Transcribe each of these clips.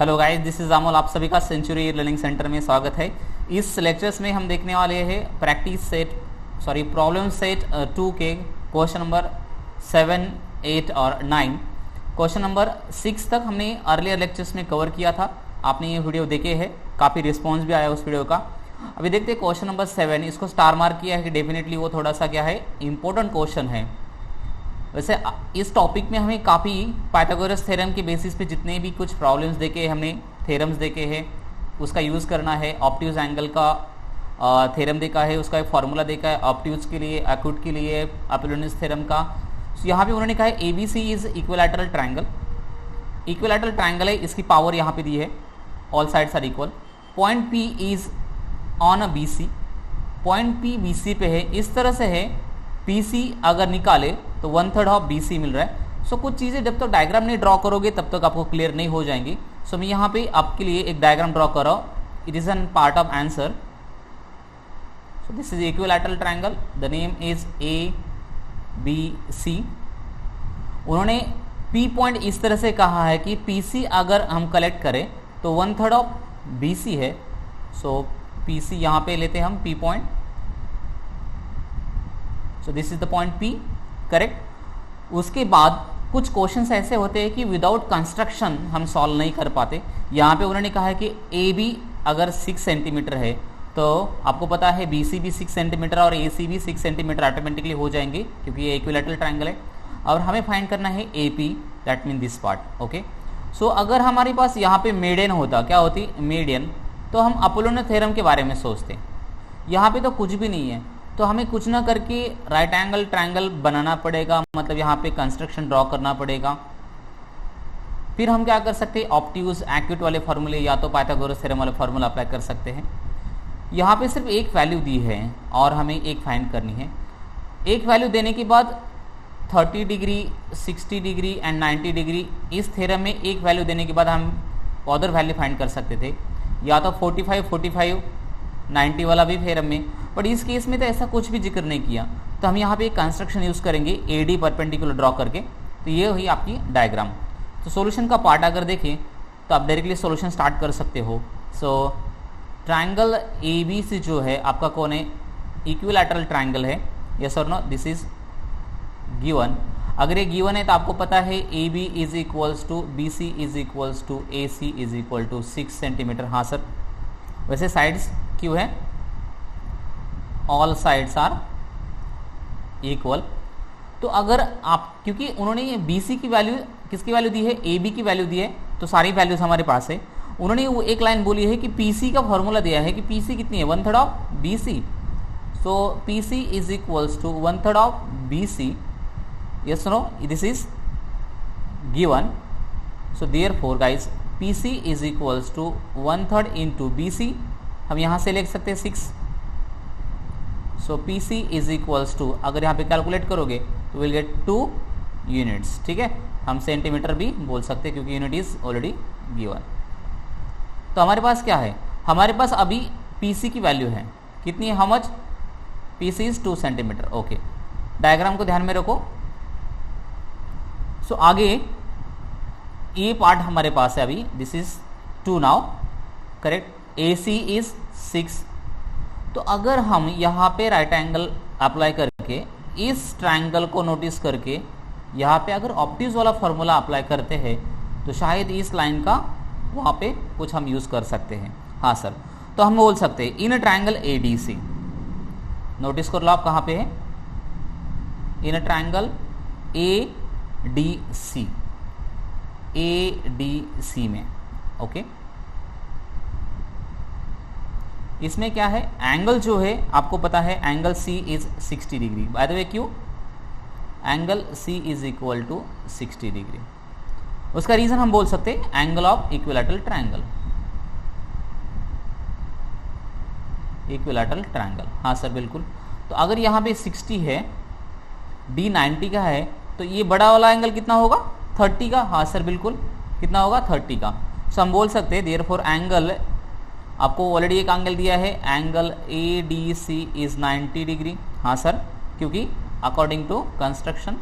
Hello guys, this is Amol. आप सभी का सेंचुरी लर्निंग सेंटर में स्वागत है। इस लेक्चर्स में हम देखने वाले हैं प्रॉब्लम सेट 2 के क्वेश्चन नंबर 7, 8 और 9। क्वेश्चन नंबर 6 तक हमने अर्लियर लेक्चर्स में कवर किया था। आपने ये वीडियो देखे हैं, काफ़ी रिस्पॉन्स भी आया उस वीडियो का। अभी देखते हैं क्वेश्चन नंबर 7। इसको स्टार मार्क किया है कि डेफिनेटली वो थोड़ा सा क्या है, इंपॉर्टेंट क्वेश्चन है। वैसे इस टॉपिक में हमें काफ़ी पाइथागोरस थ्योरम के बेसिस पे जितने भी कुछ प्रॉब्लम्स देखे, हमने थ्योरम्स देखे हैं, उसका यूज़ करना है। ऑब्ट्यूज एंगल का थ्योरम देखा है, उसका एक फार्मूला देखा है ऑब्ट्यूज के लिए, एक्यूट के लिए, अपोलोनियस थ्योरम का। यहाँ पे उन्होंने कहा है ABC is equilateral triangle. Equilateral triangle है, इसकी पावर यहाँ पे दी है, all sides are equal. Point P is on a BC। Point P BC पे है, इस तरह से है। PC अगर निकाले तो 1/3 ऑफ BC मिल रहा है। सो कुछ चीज़ें जब तक डायग्राम नहीं ड्रॉ करोगे तब तक आपको क्लियर नहीं हो जाएंगी। सो मैं यहाँ पे आपके लिए एक डायग्राम ड्रॉ कर रहा हूँ। It is an part of answer. So this is equilateral triangle, the name is ABC। उन्होंने P पॉइंट इस तरह से कहा है कि PC अगर हम कलेक्ट करें तो 1/3 ऑफ BC है। सो PC यहाँ पे लेते हैं हम P point. So this is the point P, correct. उसके बाद कुछ क्वेश्चंस ऐसे होते हैं कि विदाउट कंस्ट्रक्शन हम सॉल्व नहीं कर पाते। यहाँ पे उन्होंने कहा है कि AB अगर 6 सेंटीमीटर है तो आपको पता है BC भी 6 सेंटीमीटर और AC भी 6 सेंटीमीटर ऑटोमेटिकली हो जाएंगे क्योंकि ये इक्विलैटरल ट्रायंगल है। और हमें फाइंड करना है AP, that mean this part. Okay, so अगर हमारे पास यहाँ पे मीडियन होता, क्या होती मीडियन, तो हम अपोलोनियस थ्योरम के बारे में सोचते। यहाँ पे तो कुछ भी नहीं है, तो हमें कुछ ना करके राइट एंगल ट्रायंगल बनाना पड़ेगा, मतलब यहाँ पे कंस्ट्रक्शन ड्रॉ करना पड़ेगा। फिर हम क्या कर सकते हैं, ऑब्ट्यूज एक्यूट वाले फार्मूले या तो पाइथागोरस थ्योरम वाले फार्मूला अप्लाई कर सकते हैं। यहाँ पे सिर्फ एक वैल्यू दी है और हमें एक फाइंड करनी है। एक वैल्यू देने के बाद 30 डिग्री, 60 डिग्री एंड 90 डिग्री, इस थ्योरम में एक वैल्यू देने के बाद हम अदर वैल्यू फाइंड कर सकते थे, या तो 45, 90 वाला भी थ्योरम में। बट इस केस में तो ऐसा कुछ भी जिक्र नहीं किया, तो हम यहाँ पे एक कंस्ट्रक्शन यूज़ करेंगे AD परपेंडिकुलर ड्रॉ करके। तो ये हुई आपकी डायग्राम। तो सॉल्यूशन का पार्ट अगर देखें तो आप डायरेक्टली सॉल्यूशन स्टार्ट कर सकते हो। सो ट्रायंगल ABC जो है आपका कौन है, इक्विलैटरल ट्रायंगल है, यस और नो, दिस इज गिवन। अगर ये गिवन है तो आपको पता है AB is equals to BC is equals to AC is equal to 6 centimetre. हाँ सर, वैसे साइड्स क्यों है, ऑल साइड्स आर इक्वल। तो अगर आप, क्योंकि उन्होंने ये BC की वैल्यू, किसकी वैल्यू दी है, AB की वैल्यू दी है, तो सारी वैल्यूज हमारे पास है। उन्होंने वो एक लाइन बोली है कि PC का फॉर्मूला दिया है कि PC कितनी है, 1/3 of BC। So PC is equals to 1/3 of BC, yes no, this is given. So therefore guys, PC is equals to 1/3 into BC। हम यहाँ से लिख सकते हैं 6। सो PC इज इक्वल्स टू, अगर यहाँ पे कैलकुलेट करोगे तो विल गेट 2 यूनिट्स। ठीक है, हम सेंटीमीटर भी बोल सकते हैं क्योंकि यूनिट इज ऑलरेडी गिवन। तो हमारे पास क्या है, हमारे पास अभी PC की वैल्यू है कितनी है, how much, PC is 2 centimetre. Okay, diagram को ध्यान में रखो। सो आगे ये पार्ट हमारे पास है अभी, this is 2 now, correct. AC is 6। तो अगर हम यहाँ पे राइट एंगल अप्लाई करके इस ट्रायंगल को नोटिस करके यहाँ पे अगर ऑब्ट्यूज वाला फॉर्मूला अप्लाई करते हैं तो शायद इस लाइन का वहाँ पे कुछ हम यूज़ कर सकते हैं। हाँ सर, तो हम बोल सकते हैं इन ट्रायंगल ADC, नोटिस कर लो आप कहाँ पे है, इन ट्रायंगल ADC में। ओके, इसमें क्या है, एंगल जो है आपको पता है angle C is 60 degree. By the way क्यों, angle C is equal to 60 degree. उसका रीजन हम बोल सकते हैं angle of equilateral triangle, equilateral triangle. हाँ सर बिल्कुल। तो अगर यहाँ पे 60 है, D 90 का है, तो ये बड़ा वाला एंगल कितना होगा, 30 का। हाँ सर बिल्कुल, कितना होगा, 30 का। सो हम बोल सकते हैं देयरफॉर एंगल, आपको ऑलरेडी एक एंगल दिया है, एंगल ADC इज 90 डिग्री। हाँ सर, क्योंकि अकॉर्डिंग टू कंस्ट्रक्शन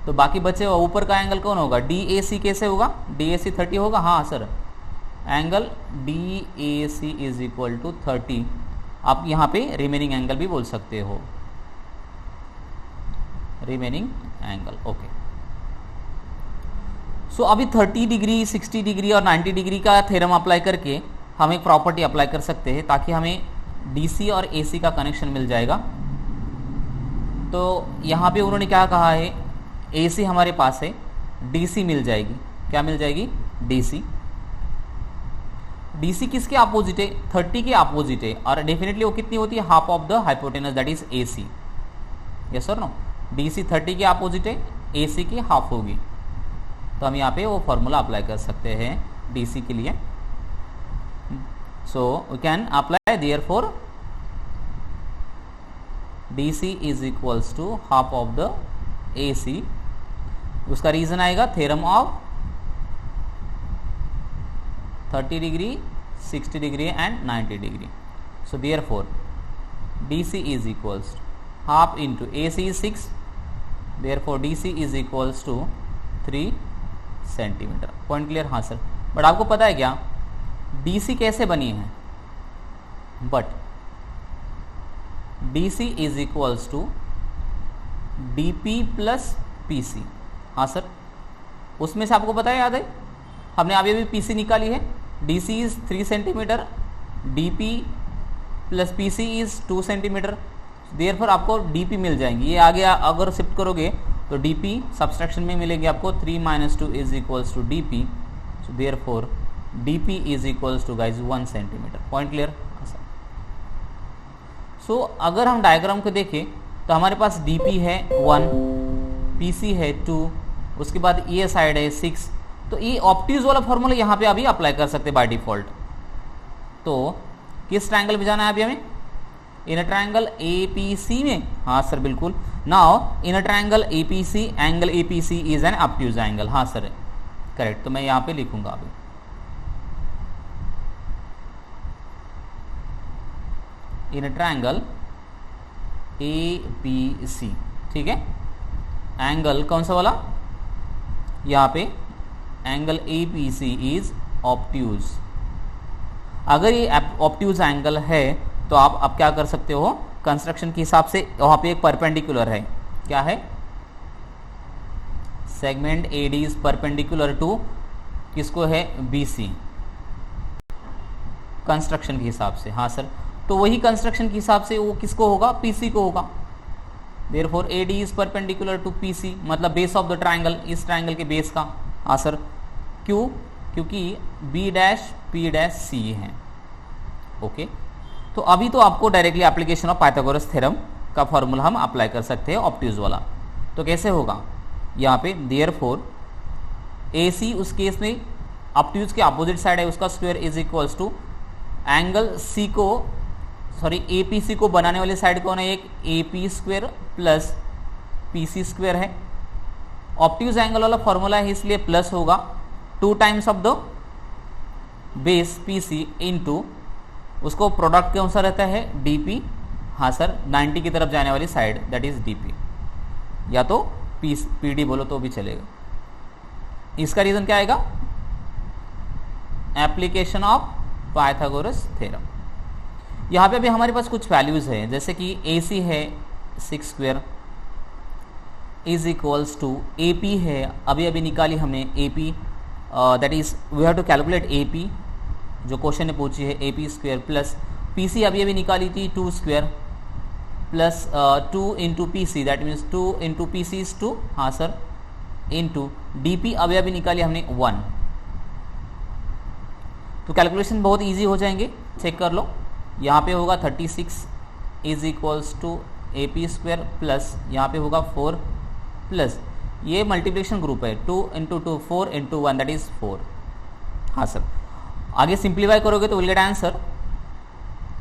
तो बाकी बचे ऊपर का एंगल कौन होगा, डी ए सी कैसे होगा, डी ए सी 30 होगा, हाँ सर, angle D A C is equal to 30, आप यहाँ पे रिमेनिंग एंगल भी बोल सकते हो, रिमेनिंग एंगल, ओके। सो अभी 30 डिग्री, 60 डिग्री और 90 डिग्री का थ्योरम अप्लाई करके हम एक प्रॉपर्टी अप्लाई कर सकते हैं ताकि हमें डीसी और एसी का कनेक्शन मिल जाएगा। तो यहाँ पे उन्होंने क्या कहा है, एसी हमारे पास है, डीसी मिल जाएगी, क्या मिल जाएगी, डीसी। डीसी किसके अपोजिट है, 30 के अपोजिट है, और डेफिनेटली वो कितनी होती है, half of the hypotenuse that is AC, yes और नो। डीसी 30 के अपोजिट है, एसी की हाफ होगी, तो हम यहाँ पे वो फॉर्मूला अप्लाई कर सकते हैं डीसी के लिए। So we can apply therefore DC is equals to half of the AC. उसका रीजन आएगा theorem of 30 degree, 60 degree and 90 degree. So therefore DC is equals half into AC is 6, therefore DC is equals to 3 centimetre. Point clear, हाँ sir. But आपको पता है क्या DC कैसे बनी है, but DC is equals to DP plus PC, हाँ sir. उसमें से आपको पता है, याद है, हमने अभी अभी पीसी निकाली है, DC is 3 centimetre, DP plus PC is 2 centimetre, therefore आपको डीपी मिल जाएंगी। ये आगे अगर शिफ्ट करोगे तो डीपी सब्सट्रैक्शन में मिलेगी आपको 3 - 2 is equals to DP, so therefore DP is equals to guys 1 centimetre. Point clear. So अगर हम डायग्राम को देखें तो हमारे पास डीपी है 1, पीसी है 2, उसके बाद ये साइड है 6, तो ये ऑप्टिज वाला फॉर्मूला यहाँ पे अभी अप्लाई कर सकते हैं बाय डिफॉल्ट। तो किस ट्रायंगल में जाना है अभी हमें, इन अ ट्रायंगल एपीसी में, हाँ सर बिल्कुल। Now in a triangle APC, angle APC is an obtuse angle, हाँ सर करेक्ट। तो मैं यहाँ पे लिखूंगा अभी इन अ ट्रायंगल एपीसी, ठीक है। एंगल कौन सा वाला, यहाँ पे एंगल एपीसी इज ऑब्ट्यूज। अगर ये ऑब्ट्यूज एंगल है तो आप अब क्या कर सकते हो, कंस्ट्रक्शन के हिसाब से वहां पे एक परपेंडिकुलर है, क्या है, segment AD is perpendicular to किसको है, बीसी, कंस्ट्रक्शन के हिसाब से, हाँ सर। तो वही कंस्ट्रक्शन के हिसाब से वो किसको होगा, पीसी को होगा। Therefore AD is perpendicular to PC, मतलब बेस ऑफ द ट्रायंगल, इस ट्रायंगल के बेस का, हाँ सर। क्यों, क्योंकि B dash P dash C है, ओके। तो अभी तो आपको directly application of Pythagoras theorem का फॉर्मूला हम अप्लाई कर सकते हैं ऑब्ट्यूज वाला। तो कैसे होगा, यहाँ पे देयरफॉर एसी उस केस में ऑब्ट्यूज के अपोजिट साइड है, उसका square is equals to angle C को, सॉरी एपीसी को बनाने वाली साइड कौन है, एक AP square plus PC square है। ऑब्ट्यूज एंगल वाला फॉर्मूला है इसलिए प्लस होगा 2 times of the base PC into उसको प्रोडक्ट कौन सा रहता है, डीपी, हाँ सर 90 की तरफ जाने वाली साइड दैट इज डीपी, या तो पीडी बोलो तो भी चलेगा। इसका रीजन क्या आएगा, एप्लीकेशन ऑफ पाइथागोरस थ्योरम। यहाँ पे अभी हमारे पास कुछ वैल्यूज है, जैसे कि AC है 6 square is equals to AP है, अभी अभी निकाली हमने AP, that is we have to calculate AP, जो क्वेश्चन ने पूछी है, AP स्क्वायर प्लस PC अभी अभी निकाली थी 2 square plus 2 into PC, that means 2 into PC is 2, हाँ सर, इंटू DP अभी अभी निकाली हमने 1। तो कैलकुलेशन बहुत इजी हो जाएंगे, चेक कर लो। यहाँ पे होगा 36 is equals to AP square plus यहाँ पे होगा 4 प्लस ये मल्टीप्लिकेशन ग्रुप है 2 इंटू 2 4 इंटू 1 दैट इज 4, हाँ सर। आगे सिंप्लीफाई करोगे तो will get answer,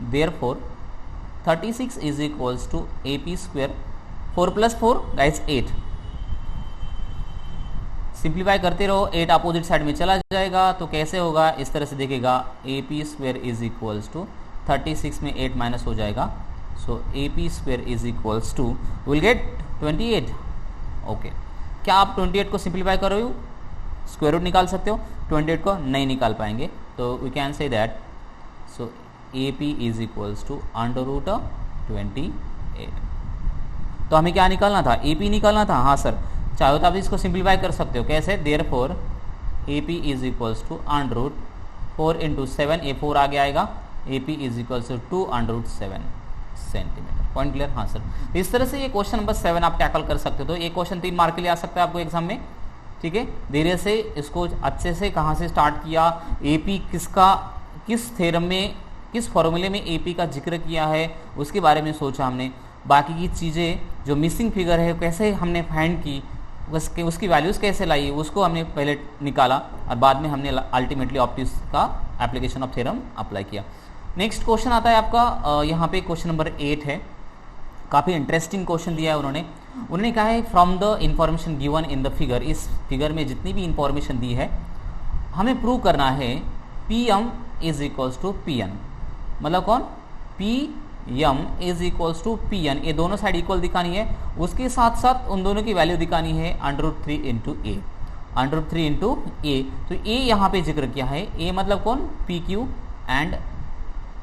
therefore 36 is equals to AP square 4 plus 4 guys 8। Simplify करते रहो, 8 अपोजिट साइड में चला जाएगा, तो कैसे होगा, इस तरह से देखेगा, AP square is equals to 36 में 8 माइनस हो जाएगा, so AP square is equals to will get 28, okay. क्या आप 28 को सिंप्लीफाई करो, स्क्वायर रूट निकाल सकते हो, 28 को नहीं निकाल पाएंगे, तो we can say that so AP is equals to under root 28। तो हमें क्या निकालना था, AP निकालना था। हाँ सर, चाहो तो आप इसको सिंप्लीफाई कर सकते हो, कैसे, therefore AP is equals to under root 4 into 7, ये 4 आगे आएगा, AP is equals to 2 under root 7 centimetre. Point clear? हाँ सर। इस तरह से ये क्वेश्चन नंबर 7 आप टैकल कर सकते हो। तो ये क्वेश्चन 3 मार्क के लिए आ सकता है आपको एग्जाम में, ठीक है। धीरे से इसको अच्छे से कहाँ से स्टार्ट किया, AP किसका, किस थ्योरम में, किस फॉर्मूले में AP का जिक्र किया है, उसके बारे में सोचा हमने। बाकी की चीज़ें जो मिसिंग फिगर है कैसे हमने फाइंड की, उसकी वैल्यूज़ कैसे लाई, उसको हमने पहले निकाला और बाद में हमने अल्टीमेटली ऑप्टिक्स का एप्लीकेशन ऑफ थ्योरम अप्लाई किया। नेक्स्ट क्वेश्चन आता है आपका यहाँ पे क्वेश्चन नंबर 8 है। काफ़ी इंटरेस्टिंग क्वेश्चन दिया है उन्होंने कहा है from the information given in the figure, इस फिगर में जितनी भी इंफॉर्मेशन दी है हमें प्रूव करना है PM is equals to PN, मतलब कौन, PM is equals to PN, ये दोनों साइड इक्वल दिखानी है, उसके साथ साथ उन दोनों की वैल्यू दिखानी है √3 इंटू ए, √3 इंटू ए। तो ए यहाँ पे जिक्र किया है, ए मतलब कौन, PQ एंड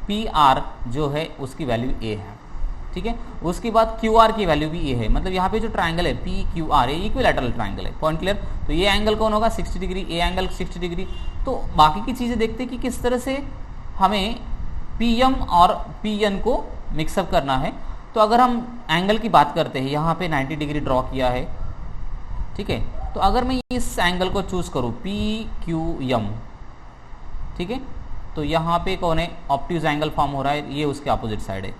PR जो है उसकी वैल्यू ए है, ठीक है। उसके बाद QR की वैल्यू भी ए है, मतलब यहाँ पे जो ट्राइंगल है PQR ये इक्विलैटरल ट्राइंगल है। Point clear? तो ये एंगल कौन होगा, 60 डिग्री, ए एंगल 60 डिग्री। तो बाकी की चीज़ें देखते हैं कि किस तरह से हमें PM और PN को मिक्सअप करना है। तो अगर हम एंगल की बात करते हैं, यहाँ पे 90 डिग्री ड्रॉ किया है, ठीक है। तो अगर मैं इस एंगल को चूज करूँ PQM, ठीक है, तो यहाँ पे कौन है, ऑप्टिक्स एंगल फॉर्म हो रहा है, ये उसके अपोजिट साइड है,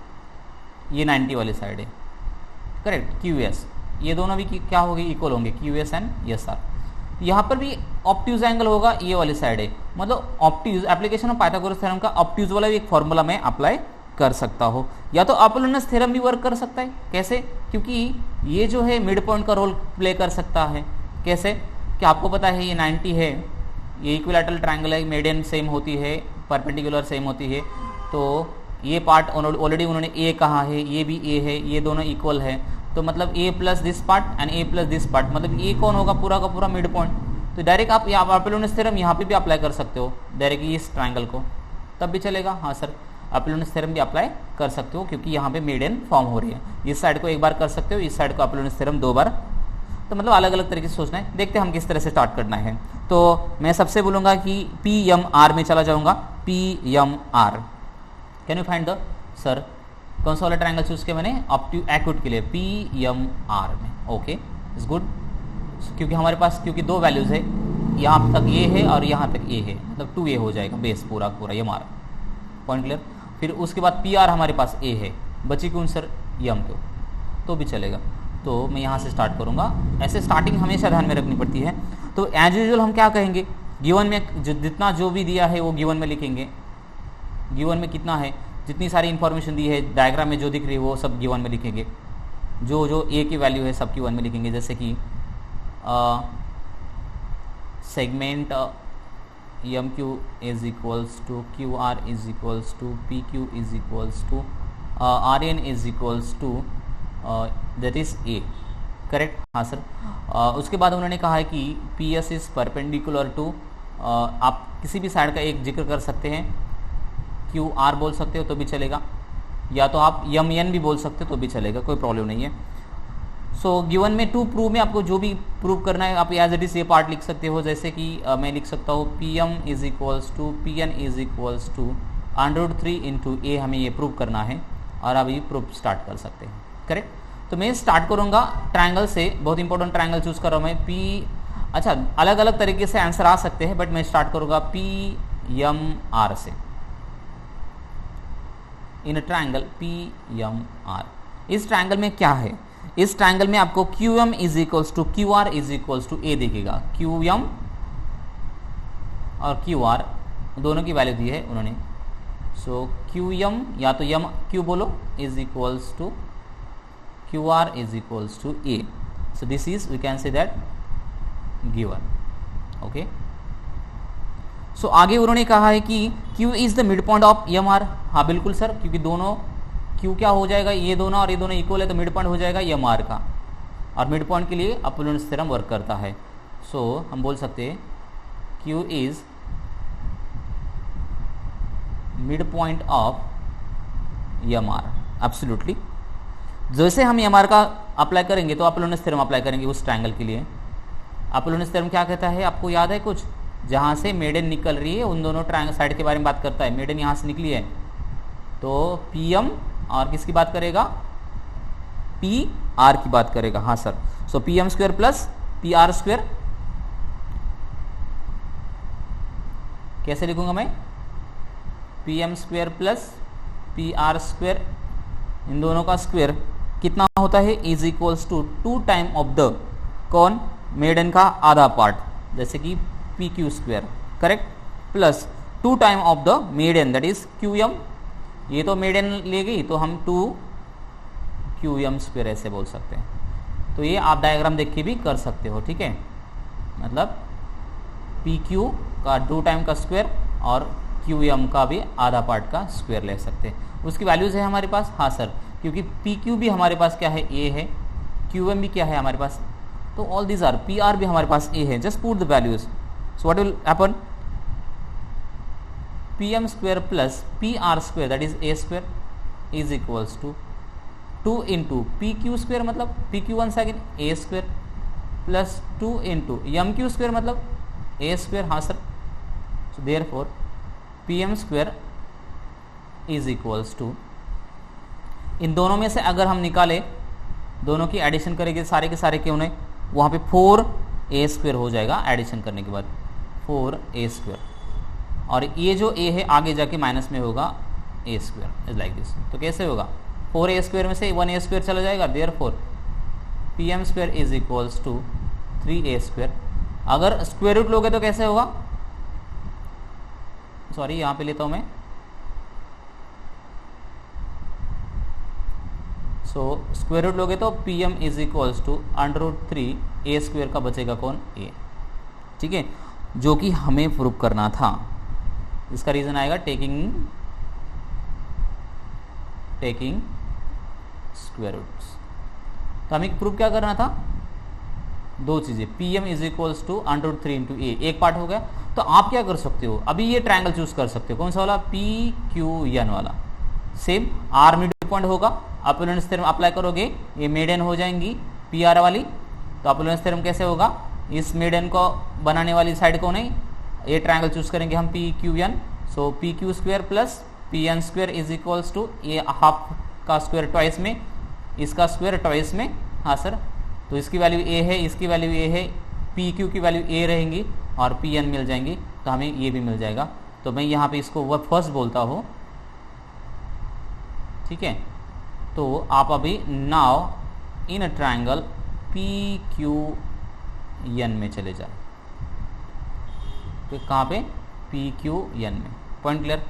ये 90 वाली साइड है, करेक्ट। QS, ये दोनों भी क्या होंगे, इक्वल होंगे, QS एंड SR। यहाँ पर भी ऑप्टिक्स एंगल होगा, ये वाली साइड है, मतलब optics application of Pythagoras theorem का ऑप्टिक्स वाला भी एक फॉर्मूला में अप्लाई कर सकता हो, या तो अपोलोनस थ्योरम भी वर्क कर सकता है। कैसे? क्योंकि ये जो है मिड पॉइंट का रोल प्ले कर सकता है। कैसे कि आपको पता है ये 90 है, ये इक्विलैटरल ट्रायंगल है, मीडियन सेम होती है, परपेंडिकुलर सेम होती है, तो ये पार्ट ऑलरेडी उन्होंने ए कहा है, ये भी ए है, ये दोनों इक्वल है, तो मतलब A plus this part and A plus this part, मतलब ये कौन होगा, पूरा का पूरा मिड पॉइंट। तो डायरेक्ट आप अपोलोनस थ्योरम यहाँ पे भी अप्लाई कर सकते हो डायरेक्ट इस ट्रायंगल को, तब भी चलेगा। हाँ सर, अपोलोनस थ्योरम भी अप्लाई कर सकते हो क्योंकि यहाँ पे मीडियन फॉर्म हो रही है। इस साइड को एक बार कर सकते हो, इस साइड को अपोलोनस थ्योरम 2 बार, तो मतलब अलग अलग तरीके से सोचना है। देखते हैं हम किस तरह से स्टार्ट करना है। तो मैं सबसे बोलूँगा कि PMR में चला जाऊँगा, PMR। Can you find the, sir कौन सा वाला ट्रायंगल चूज किया मैंने, ऑप्टिक एक्यूट के लिए, PMR में। ओके, इज गुड, क्योंकि हमारे पास क्योंकि 2 वैल्यूज है, यहाँ तक ये है और यहाँ तक ये है, मतलब 2A हो जाएगा बेस पूरा पूरा MR। Point clear? फिर उसके बाद PR हमारे पास A है, बची कौन सर, M को, तो भी चलेगा। तो मैं यहाँ से स्टार्ट करूँगा, ऐसे स्टार्टिंग हमेशा ध्यान में रखनी पड़ती है। तो एज यूजुअल हम क्या कहेंगे, गिवन में जितना जो भी दिया है वो गिवन में लिखेंगे, गिवन में कितना है, जितनी सारी इंफॉर्मेशन दी है डायग्राम में जो दिख रही है वो सब गिवन में लिखेंगे, जो जो ए की वैल्यू है सब गिवन में लिखेंगे। जैसे कि segment MQ is equals to QR is equals to PQ is equals to RN is equals to that is A, correct. हाँ सर, उसके बाद उन्होंने कहा है कि PS इज परपेंडिकुलर टू, आप किसी भी साइड का एक जिक्र कर सकते हैं, QR बोल सकते हो तो भी चलेगा, या तो आप MN भी बोल सकते हो तो भी चलेगा, कोई प्रॉब्लम नहीं है। सो गिवन में टू प्रूव में आपको जो भी प्रूव करना है आप एज इट इज ये पार्ट लिख सकते हो। जैसे कि मैं लिख सकता हूँ PM is equals to PN is equals to √3 into A, हमें ये प्रूव करना है और अभी प्रूफ स्टार्ट कर सकते हैं, करेक्ट। तो मैं स्टार्ट करूँगा ट्रायंगल से, बहुत इंपॉर्टेंट ट्रायंगल चूज कर रहा हूँ मैं, अच्छा अलग अलग तरीके से आंसर आ सकते हैं, बट मैं स्टार्ट करूँगा PMR से, इन ट्रायंगल PMR। इस ट्रायंगल में क्या है, इस ट्रायंगल में आपको QM is equals to QR is equals to A दिखेगा। QM और QR दोनों की वैल्यू दी है उन्होंने। सो QM या तो MQ बोलो is equals to QR is equals to A। So this is we can say that given, okay. सो आगे उन्होंने कहा है कि Q is the mid point of MR। हाँ बिल्कुल सर, क्योंकि दोनों Q क्या हो जाएगा, ये दोनों और ये दोनों इक्वल है तो मिड पॉइंट हो जाएगा MR का। और मिड पॉइंट के लिए अपोलोनियस थ्योरम वर्क करता है। सो हम बोल सकते हैं Q is mid point of MR। Absolutely जैसे हम MR का अप्लाई करेंगे तो अपोलोनियस थ्योरम अप्लाई करेंगे उस ट्रायंगल के लिए। अपोलोनियस थ्योरम क्या कहता है, आपको याद है कुछ, जहाँ से मेडन निकल रही है उन दोनों ट्रायंगल साइड के बारे में बात करता है। मेडन यहाँ से निकली है तो PM और किसकी बात करेगा, PR की बात करेगा। हाँ sir, so PM square plus PR square, कैसे लिखूंगा मैं, PM square plus PR square, इन दोनों का स्क्वायर कितना होता है, is equals to 2 time of the कौन, मेडन का आधा पार्ट, जैसे कि PQ square, correct, plus 2 time of the median that is QM। ये तो मेडन ले गई तो हम 2QM स्क्वायर ऐसे बोल सकते हैं। तो ये आप डायग्राम देख के भी कर सकते हो, ठीक है, मतलब PQ का 2 टाइम का स्क्वायर और QM का भी आधा पार्ट का स्क्वायर ले सकते हैं। उसकी वैल्यूज है हमारे पास, हाँ सर, क्योंकि PQ भी हमारे पास क्या है, A है, QM भी क्या है हमारे पास, तो ऑल दीज आर, PR भी हमारे पास A है। Just put the values, so what will happen, PM square plus PR square that is A square is equals to 2 into PQ square मतलब PQ one second A square plus 2 into MQ square मतलब A square. हाँ sir, so therefore PM square is equals to, इन दोनों में से अगर हम निकाले, दोनों की एडिशन करेंगे सारे के सारे क्यों नहीं, वहाँ पे 4A स्क्वायर हो जाएगा एडिशन करने के बाद, 4A स्क्वायर, और ये जो A है आगे जाके माइनस में होगा A square, is like this. तो कैसे होगा, 4A स्क्वायर में से 1A स्क्वायर चला जाएगा, therefore PM square is equals to 3A square. अगर स्क्वायर रूट लोगे तो कैसे होगा, सॉरी यहाँ पे लेता हूँ मैं, सो स्क्वायर रूट लोगे तो PM is equals to √3A square का बचेगा कौन, A, ठीक है, जो कि हमें प्रूव करना था। इसका रीजन आएगा टेकिंग स्क्वायर रूट्स। तो हमें प्रूव क्या करना था, दो चीजें, PM is equals to √3 into A, एक पार्ट हो गया। तो आप क्या कर सकते हो, अभी ये ट्रायंगल चूज कर सकते हो, कौन सा वाला, PQN वाला, सेम R मिड पॉइंट होगा, अपोलोनियस थ्योरम अप्लाई करोगे, ये मेडन हो जाएंगी PR वाली, तो अपोलोनियस थ्योरम कैसे होगा, इस मेडन को बनाने वाली साइड को नहीं, ये ट्रायंगल चूज करेंगे हम PQN, so PQ square plus PN square is equals to, ये हाफ का स्क्वायर ट्वाइस में, इसका स्क्वायर ट्वाइस में। हाँ सर, तो इसकी वैल्यू A है, इसकी वैल्यू A है, PQ की वैल्यू A रहेंगी और PN मिल जाएंगी, तो हमें ये भी मिल जाएगा। तो मैं यहाँ पे इसको वह फर्स्ट बोलता हूँ, ठीक है। तो आप अभी now in a triangle PQN में चले जाए, तो कहाँ पे, PQN में, पॉइंट क्लियर,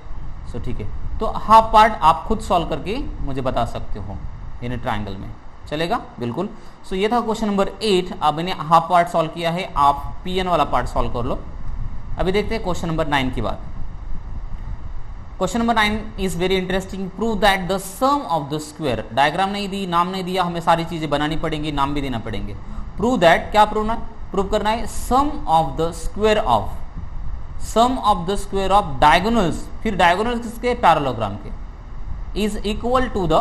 सो ठीक है। तो हाफ पार्ट आप खुद सॉल्व करके मुझे बता सकते हो इन ट्रायंगल में, चलेगा, बिल्कुल। सो ये था क्वेश्चन नंबर 8। अब मैंने हाफ पार्ट सॉल्व किया है, आप PN वाला पार्ट सॉल्व कर लो। अभी देखते हैं क्वेश्चन नंबर 9 की बात। Question number 9 is very interesting, prove that the sum of the square, diagram नहीं दी, नाम नहीं दिया, हमें सारी चीजें बनानी पड़ेंगी, नाम भी देना पड़ेंगे। प्रूव दैट, क्या प्रूव करना है, sum of the square of, sum of the square of diagonals, फिर डायगोनल्स किसके, पैरेललोग्राम के, इज इक्वल टू द,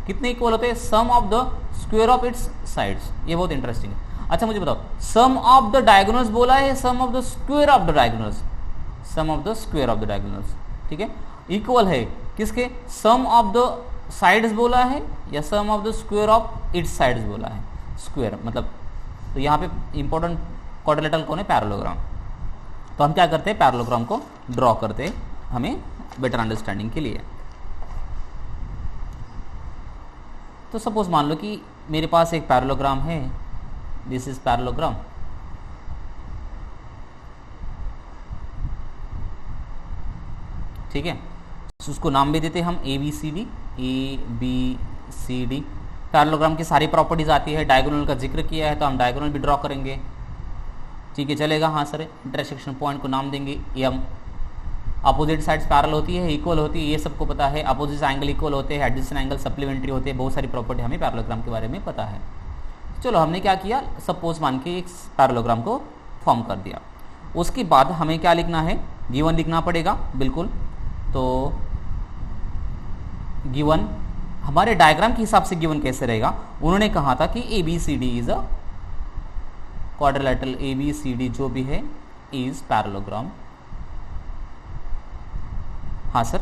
कितने इक्वल होते हैं, sum of the square of its sides. ये बहुत इंटरेस्टिंग है। अच्छा मुझे बताओ, सम ऑफ द डायगोनल्स बोला है, sum of the square of the diagonals, sum of the square of the diagonals, ठीक है, इक्वल है किसके, सम ऑफ द साइड्स बोला है या sum of the square of its sides बोला है, स्क्वायर मतलब। तो यहाँ पे इंपॉर्टेंट क्वाड्रिलेटरल कौन है, पैरेललोग्राम। तो हम क्या करते हैं, पैरेललोग्राम को ड्रॉ करते हैं, हमें बेटर अंडरस्टैंडिंग के लिए। तो सपोज मान लो कि मेरे पास एक पैरेललोग्राम है, दिस इज पैरेललोग्राम, ठीक है। उसको नाम भी देते हैं हम ABCD, ABCD। पैरेललोग्राम की सारी प्रॉपर्टीज आती है, डायगोनल का जिक्र किया है तो हम डायगोनल भी ड्रॉ करेंगे, ठीक है, चलेगा। हाँ सर, इंटरसेक्शन पॉइंट को नाम देंगे M। अपोजिट साइड्स पैरेलल होती है, इक्वल होती है, ये सबको पता है। अपोजिट एंगल इक्वल होते हैं, एडजेसेंट एंगल सप्लीमेंट्री होते हैं, बहुत सारी प्रॉपर्टी हमें पैरेललोग्राम के बारे में पता है। चलो हमने क्या किया, सपोज मान के एक पैरेललोग्राम को फॉर्म कर दिया। उसके बाद हमें क्या लिखना है, गिवन लिखना पड़ेगा बिल्कुल। तो गिवन हमारे डायग्राम के हिसाब से गिवन कैसे रहेगा, उन्होंने कहा था कि ABCD is a quadrilateral, ABCD जो भी है इज पैरेललोग्राम। हाँ सर,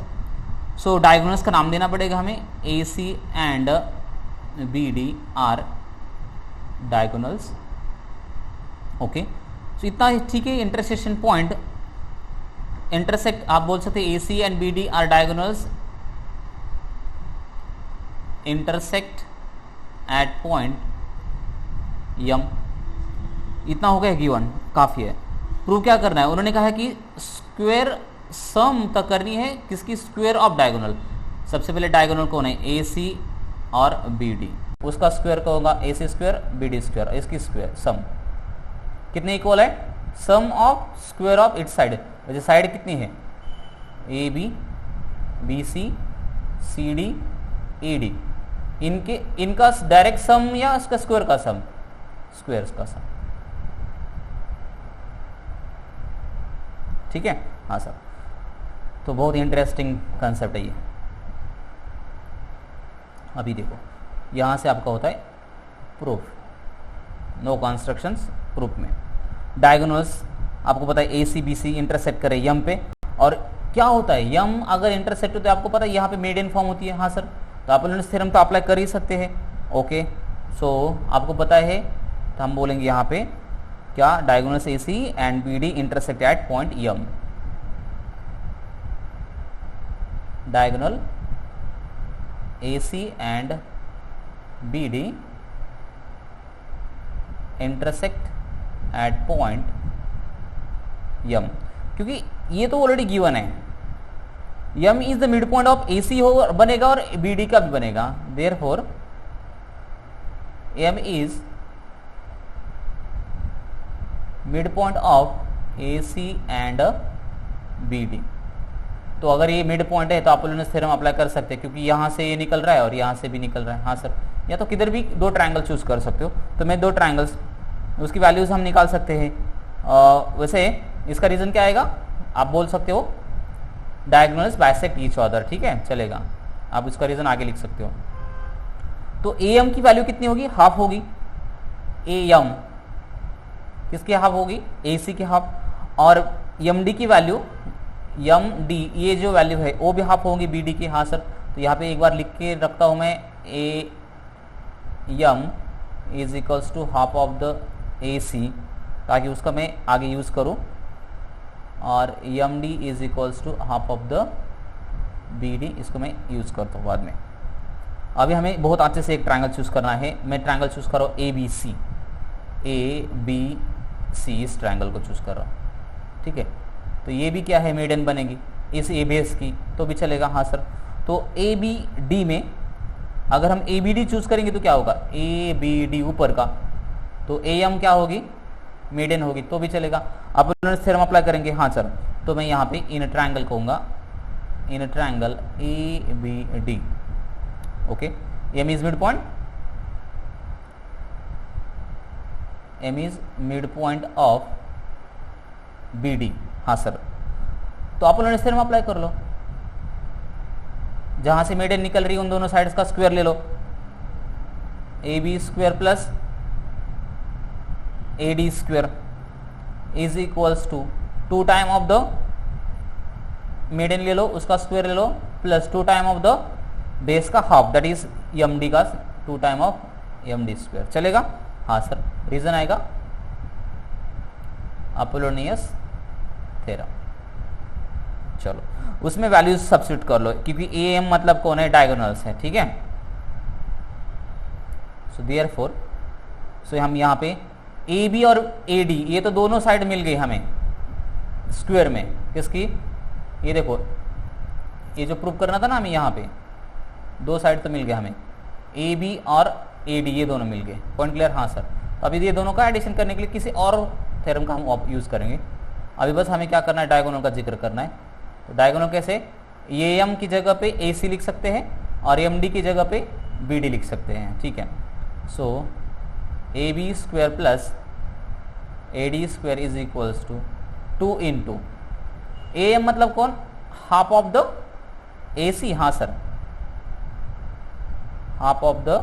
सो डायगोनल्स का नाम देना पड़ेगा हमें, AC and BD are diagonals. Okay, तो इतना ठीक है। इंटरसेक्शन पॉइंट, इंटरसेक्ट आप बोल सकते हैं AC and BD are diagonals intersect at point M। इतना हो गया गिवन, काफी है। प्रूव क्या करना है, उन्होंने कहा है कि स्क्वायर सम तक करनी है किसकी, स्क्वायर ऑफ डायगोनल। सबसे पहले डायगोनल कौन है, AC और BD, उसका स्क्वायर का होगा AC स्क्वायर BD स्क्वायर, इसकी स्क्वायर सम कितने इक्वल है, sum of square of its side. वैसे साइड कितनी है, AB BC CD AD, इनका डायरेक्ट सम या उसका स्क्वायर का सम, स्क्वायर का सम। ठीक है, हाँ सर। तो बहुत इंटरेस्टिंग कंसेप्ट है ये। अभी देखो यहां से आपका होता है प्रूफ, नो कंस्ट्रक्शंस प्रूफ में। डायगोनल्स आपको पता है AC BC इंटरसेक्ट करे M पे, और क्या होता है M अगर इंटरसेक्ट हो तो आपको पता है यहाँ पे मीडियन फॉर्म होती है। हाँ सर, तो आप लोगों थ्योरम तो अप्लाई कर ही सकते हैं। ओके, सो आपको पता है, तो हम बोलेंगे यहाँ पे क्या, diagonals AC and BD intersect at point M। Diagonal AC and BD intersect at point M, क्योंकि ये तो ऑलरेडी गिवन है, M is the mid point of AC हो बनेगा और BD का भी बनेगा, therefore M is mid point of AC and BD। तो अगर ये मिड पॉइंट है तो आप लोगों थ्योरम अप्लाई कर सकते हैं, क्योंकि यहाँ से ये निकल रहा है और यहाँ से भी निकल रहा है। हाँ सर, या तो किधर भी दो ट्रायंगल चूज कर सकते हो। तो मैं दो ट्रायंगल्स, उसकी वैल्यूज हम निकाल सकते हैं। वैसे इसका रीजन क्या आएगा, आप बोल सकते हो डायगोनल्स बाइसेक्ट ईच अदर। ठीक है, चलेगा, आप इसका रीजन आगे लिख सकते हो। तो AM की वैल्यू कितनी होगी, हाफ होगी। AM किसकी हाफ होगी, AC की हाफ। और MD की वैल्यू, MD ये जो वैल्यू है वो भी हाफ होंगी BD की। हाँ सर, तो यहाँ पे एक बार लिख के रखता हूँ मैं, AM is equals to half of the AC, ताकि उसका मैं आगे यूज़ करूँ, और MD is equals to half of the BD, इसको मैं यूज़ करता हूँ बाद में। अभी हमें बहुत अच्छे से एक ट्रायंगल चूज़ करना है। मैं ट्रायंगल चूज़ कर रहा हूँ ABC, इस ट्रायंगल को चूज़ कर रहा हूँ। ठीक है, तो ये भी क्या है, मीडियन बनेगी इस ABS की, तो भी चलेगा। हाँ सर, तो ABD में अगर हम ABD चूज करेंगे तो क्या होगा, ABD ऊपर का, तो AM क्या होगी, मीडियन होगी, तो भी चलेगा। अब थ्योरम अप्लाई करेंगे। हाँ सर, तो मैं यहाँ पे इन ट्रायंगल कहूँगा, in triangle ABD। Okay, M is mid point, M is mid point of BD। हाँ सर, तो आप लोगों ने थ्योरम अप्लाई कर लो, जहां से मीडियन निकल रही है उन दोनों साइड्स का स्क्वायर ले लो, AB square plus AD square is equals to 2 time of the median ले लो, उसका स्क्वायर ले लो, plus 2 time of the base का हाफ, दैट इज MD का 2 टाइम ऑफ MD स्क्वायर। चलेगा। हाँ सर, रीजन आएगा अपोलोनियस थ्योरम। चलो, उसमें वैल्यूज सब्स्टिट्यूट कर लो, क्योंकि AM मतलब कौन है, डायगोनल्स है। ठीक है, सो देयरफॉर, सो हम यहाँ पे AB और AD ये तो दोनों साइड मिल गई हमें स्क्वायर में, किसकी, ये देखो, ये जो प्रूव करना था ना हमें, यहाँ पे दो साइड तो मिल गया हमें, AB और AD ये दोनों मिल गए। Point clear. हाँ सर, तो अभी ये दोनों का एडिशन करने के लिए किसी और थ्योरम का हम यूज करेंगे। अभी बस हमें क्या करना है, डायगोनल का जिक्र करना है। तो डायगोनल कैसे, AM की जगह पे AC लिख सकते हैं और MD की जगह पे BD लिख सकते हैं। ठीक है, so A B square plus A D square is equals to 2 into A M मतलब कौन, half of the A C, हाँ sir, half of the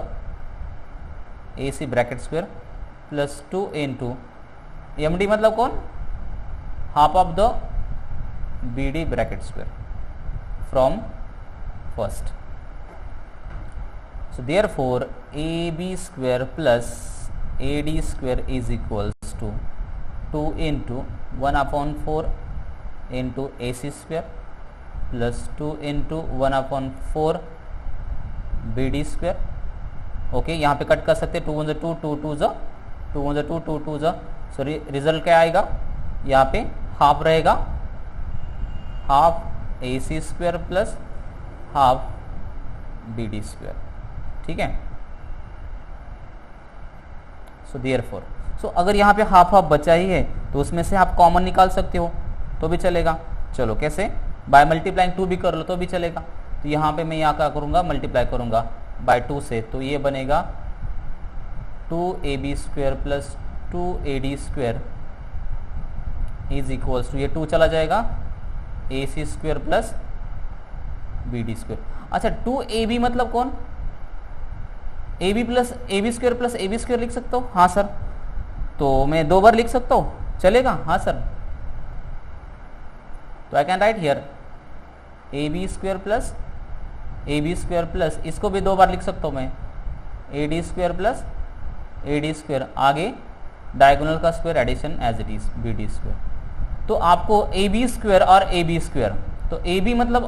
A C bracket square plus 2 into M D मतलब कौन, half of the B D bracket square from first. So therefore AB square plus AD square is equals to 2 into 1 upon 4 into AC square plus 2 into 1 upon 4 BD square. Okay, यहाँ पे cut कर सकते, 2 1 2 2 2 जा 2 1 2 2 2 जा. Sorry, result क्या आएगा, यहाँ पे हाफ रहेगा, half AC square plus half BD square. ठीक है. सो देयरफॉर, सो अगर यहाँ पे हाफ हाफ बचा ही है तो उसमें से आप कॉमन निकाल सकते हो तो भी चलेगा. चलो कैसे, बाय मल्टीप्लाइंग 2 भी कर लो तो भी चलेगा. तो यहाँ पे मैं यहाँ क्या करूँगा, मल्टीप्लाई करूँगा बाय 2 से, तो ये बनेगा 2ab square plus 2ad square is equals to, ये 2 चला जाएगा, ac square plus bd square. अच्छा, 2ab मतलब कौन, ab plus ab square plus ab square लिख सकता हूँ, हाँ सर. तो मैं 2 बार लिख सकता हूँ, चलेगा, हाँ सर. तो I can write here ab square plus इसको भी 2 बार लिख सकता हूँ मैं, ad square plus ad square, आगे डायगोनल का square addition as it is bd square. तो आपको ab स्क्वायर और ab स्क्वायर, तो ab मतलब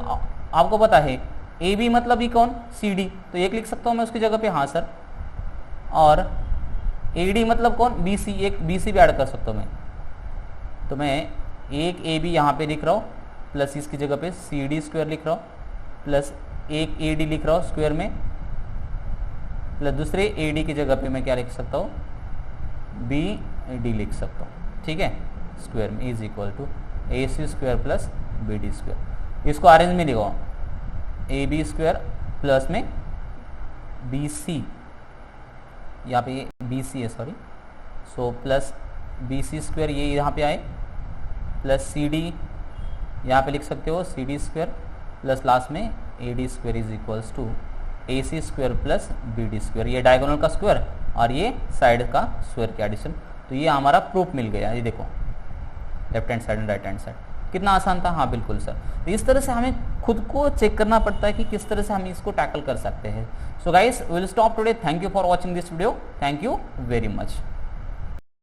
आपको पता है, AB मतलब ही कौन, CD, तो एक लिख सकता हूँ मैं उसकी जगह पे, हाँ सर. और AD मतलब कौन, BC, एक BC भी ऐड कर सकता हूँ मैं. तो मैं एक AB यहाँ पे लिख रहा हूँ प्लस इसकी जगह पे CD स्क्वायर लिख रहा हूँ प्लस एक AD लिख रहा हूँ स्क्वायर में प्लस दूसरे AD की जगह पे मैं क्या लिख सकता हूँ, BD लिख सकता हूँ. ठीक है, स्क्वायर में is equal to AC square plus BD square. इसको अरेंज में लिखो, AB स्क्वायर प्लस में BC, यहाँ पे BC है sorry, so plus BC square ये यहाँ पे आए प्लस CD यहाँ पे लिख सकते हो CD स्क्वायर प्लस लास्ट में AD square is equals to AC square plus BD square, ये डायगोनल का स्क्वायर और ये साइड का स्क्वायर के एडिशन. तो ये हमारा प्रूफ मिल गया, ये देखो left hand side and right hand side. कितना आसान था, हाँ बिल्कुल सर. तो इस तरह से हमें खुद को चेक करना पड़ता है कि किस तरह से हम इसको टैकल कर सकते हैं. So guys, we will stop today. Thank you for watching this video. Thank you very much.